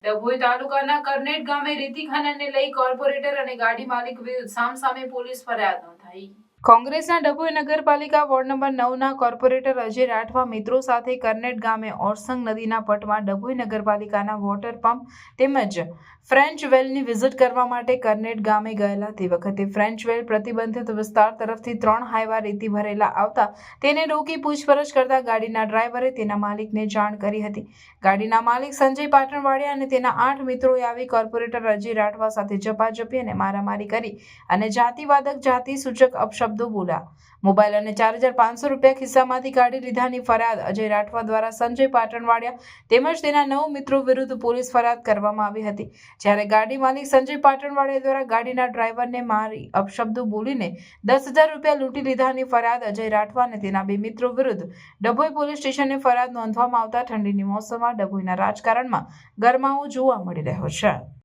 ડભોઈ તાલુકાના કરનેટ ગામે રેતી ખનનને લઈ કોર્પોરેટર અને ગાડી માલિક વિરુદ્ધ સામસામે પોલીસ ફરિયાદ નોંધાઈ। કોંગ્રેસના ડભોઈ નગરપાલિકા વોર્ડ નંબર 9ના કોર્પોરેટર અજય રાઠવા મિત્રો સાથે કરનેટ ગામે ઓરસંગ નદીના પટમાં ડભોઈ નગરપાલિકાના વોટર પંપ તેમજ ફ્રેન્ચ વેલની વિઝિટ કરવા માટે કરનેટ ગામે ગયેલા। તે વખતે ફ્રેન્ચ વેલ પ્રતિબંધિત વિસ્તાર તરફથી 3 હાઈવા રેતી ભરેલા આવતા તેને રોકી પૂછપરછ કરતા ગાડીના ડ્રાઈવરે તેના માલિકને જાણ કરી હતી। ગાડીના માલિક સંજય પાટણવાડિયા અને તેના 8 મિત્રોએ આવી કોર્પોરેટર અજય રાઠવા સાથે ઝપાઝપી અને મારામારી કરી અને જાતિવાદક જાતિ સૂચક અપશબ્દો બોલ્યા। મોબાઈલ અને 4500 રૂપિયા ખિસ્સામાંથી કાઢી લીધાની ફરિયાદ અજય રાઠવા દ્વારા સંજય પાટણવાડિયા તેમજ તેના 9 મિત્રો વિરુદ્ધ પોલીસ ફરિયાદ કરવામાં આવી હતી। જ્યારે ગાડી માલિક સંજય પાટણવાડિયા દ્વારા ગાડીના ડ્રાઈવરને મારી અપશબ્દો બોલીને 10,000 રૂપિયા લૂંટી લીધાની ફરિયાદ અજય રાઠવા અને તેના 2 મિત્રો વિરુદ્ધ ડભોઈ પોલીસ સ્ટેશને ફરિયાદ નોંધવામાં આવતા ઠંડીની મોસમમાં ડભોઈના રાજકારણમાં ગરમાવો જોવા મળી રહ્યો છે।